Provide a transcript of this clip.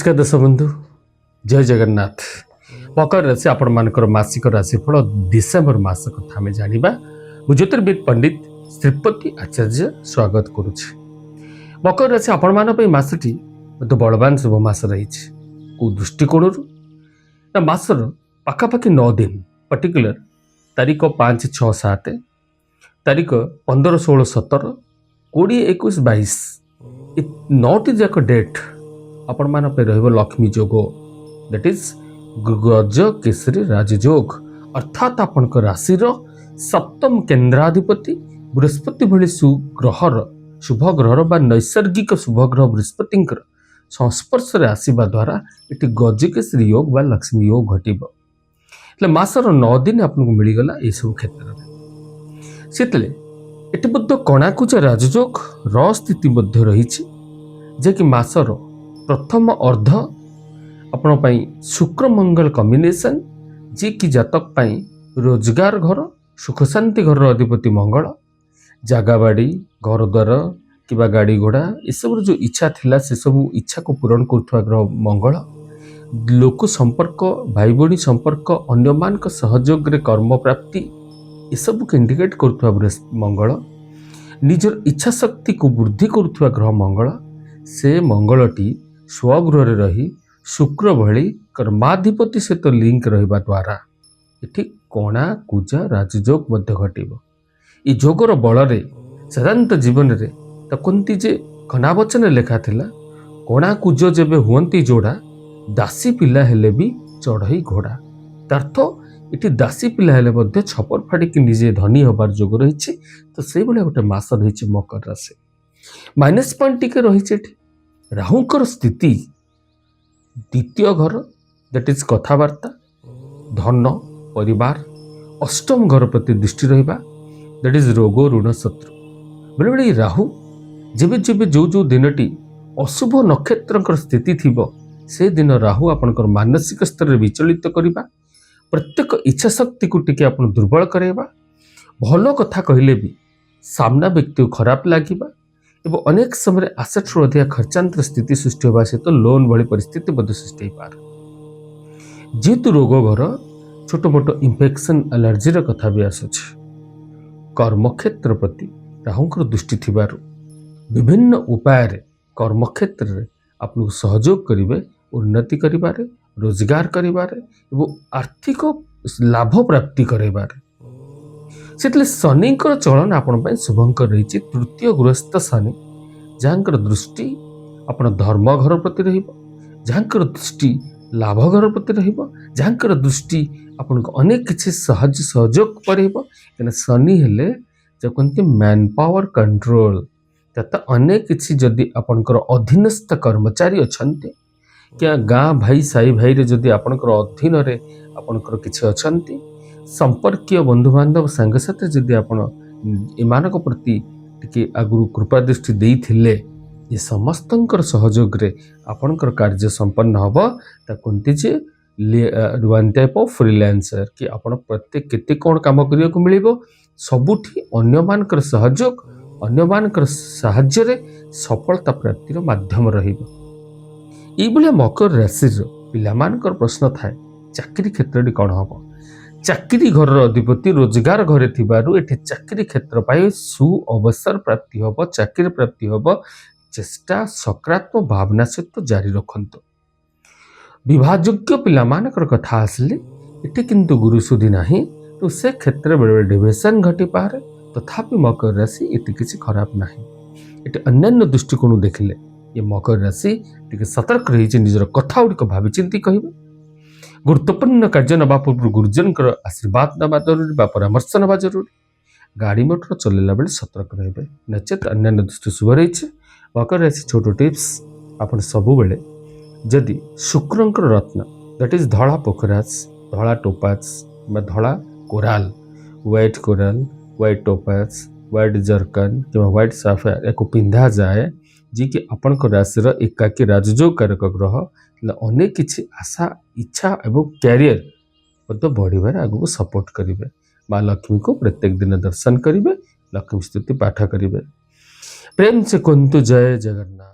नमस्कार दर्शक बंधु जय जगन्नाथ। मकर राशि आपण मानकर मासिक राशिफल डिसेम्बर मास कथा आम जाना। मु ज्योतिर्विद पंडित श्रीपति आचार्य स्वागत करुच्ची। मकर राशि आपण मान मासटी बलवान शुभ मास रही दृष्टिकोण मासर पाखापाखि 9 दिन पर्टिकुलर तारीख 5, 6, 7 तारीख 15, 16, 17, 20, 21, 22 9टी जाक डेट आपण मान लक्ष्मी जोग दैट इज गज केसरी राजयोग अर्थात आपण राशि सप्तम केन्द्राधिपति बृहस्पति भली सुग्रहर शुभ ग्रहर बा नैसर्गिक शुभ ग्रह बृहस्पति संस्पर्श आसवा द्वारा ये गज केसरी योग बा लक्ष्मी योग घटव मासर 9 दिन आपको मिलगला ये सब क्षेत्र में से कणाकुच राजयोग स्थिति रही कि मासर प्रथम अर्ध आपण शुक्र मंगल कॉम्बिनेशन जी कि जातक पाई रोजगार घर सुख शांति घर अधिपति मंगल जागा बाड़ी घर द्वार कि गाड़ी घोड़ा ये सब जो इच्छा थिला से सब इच्छा को पूरण करुवा ग्रह मंगल लोक संपर्क भाई भाई संपर्क अन्य मान सहयोग रे कर्म प्राप्ति ये सब को इंडिकेट करुवा मंगल निजर इच्छा शक्ति को वृद्धि करुवा ग्रह मंगल से मंगलटी स्वगृह रही शुक्र भली कर्माधिपति सहित लिंक रहिबा द्वारा ये कणा कुजा राजयोग घटव। ये जोगर बल साधारणतः जीवन में तो कहती जे घनावचन लेखा थिला कणा कुज जेबे हुअंती जोड़ा दासी पिला हेले भी चढ़ई घोड़ा तार्थ ये दासी पिला हेले मध्य छपर फाड़ी निजे धनी हबार जोग रही। तो से भाया गोटे मास रही मकर राशि माइनस पॉइंट टिके रही राहुंकर स्थिति द्वितीय घर दैट इज कथबार्ता धन परिवार अष्टम घर प्रति दृष्टि रहिबा दैट इज रोग ऋण शत्रु बेले बेले राहु जेबे जेबे जो जो दिनटी अशुभ नक्षत्र स्थिति थिबो से दिन राहु आपनकर मानसिक स्तर में विचलित करिबा प्रत्येक इच्छा शक्ति को टिके आपन दुर्बल करेबा भलो कथा कहले भी सामना व्यक्ति को खराब लागिबा एवं अनेक समय आसेट अधिक खर्चांतर स्थिति सृष्टि होगा सहित लोन भली परिस्थिति सृष्टि पार जेहेतु रोग घर छोट मोट इन्फेक्शन एलर्जी कथा भी आसुच कर्मक्षेत्र प्रति राहुंकर दृष्टि थिबारु विभिन्न उपाय कर्मक्षेत्र में आपको सहयोग करेंगे उन्नति करिबारे रोजगार करिबारे एवं आर्थिक लाभ प्राप्ति करेबारे से शनि चलन आपण शुभंकर रही तृतीय गृहस्थ शनि जहाँकर दृष्टि आपण धर्म घर प्रति रहाँकर दृष्टि लाभ घर प्रति रहाँकर दृष्टि आपण अनेक किसी सहयोग कर शनि हेले जो कहते मैन पावर कंट्रोल तथा अनेक किसी जदि आपणकर अधीनस्थ कर्मचारी अच्छा क्या गाँ भाई साई भाई रे जदि आपणकर अधीन आपणकर किसी अच्छा संपर्कीय बंधु बांधव सांगसाथी जदि आपण एमानक प्रति टिके आगुरु कृपा दृष्टि देइथिले ये समस्तंकर सहयोग रे आपणकर कार्य संपन्न हबो ता कोंती जे वन टाइप ऑफ फ्रीलांसर कि आपण प्रत्येक केते कोन काम करियो को मिलिबो सबुठी अन्य मानकर सहयोग अन्य मानकर सहाय्य रे सफलता प्राप्तिर माध्यम रहिबो। ई बुलिया मकर राशि रो पिला मानकर प्रश्न थाए चाकरी क्षेत्र रे कोन हबो चाकरी घर अधिपति रोजगार घरे थिबारु एठी चाकरी क्षेत्र पाई सु अवसर प्राप्ति होबो चाकरी प्राप्ति होबो चेष्टा सकारात्मक भावना सहित जारी रखंतु। विवाहयोग्य पिला मानकर कथा आसले एठी किंतु गुरु सुधी नाही तो से क्षेत्र बेले डिविजन घटी पारे तथापि मकर राशि एति किसी खराब नाही। एठी अन्य दृष्टिकोण देखिले ये मकर राशि टिके सतर्क रही निजर कथा गुड़िक भावी चिंती कहिबे गुरुत्वपूर्ण कार्य नवा पूर्व गुरुजन आशीर्वाद नवा जरूरी परामर्श नवा जरूरी गाड़ी मोटर चलैला बेले सतर्क रहिबे नचेत अन्य दृष्टि शुभ रही। मकर राशि छोट टिप्स आपण सबु बेले जदि शुक्रंकर रत्न दैट इज धड़ा पोखराज धड़ा टोपाज धड़ा coral white topaz white zircon कि व्हाइट साफायर या पिंधा जाए जी कि आपण राशि एकाकी राजयोग कारक ग्रह अनेक किसी आशा इच्छा एवं कैरियर बढ़िबार आगु सपोर्ट करेंगे। माँ लक्ष्मी को प्रत्येक दिन दर्शन करेंगे लक्ष्मी स्तुति पाठ करेंगे। प्रेम से कुंतु जय जगन्नाथ।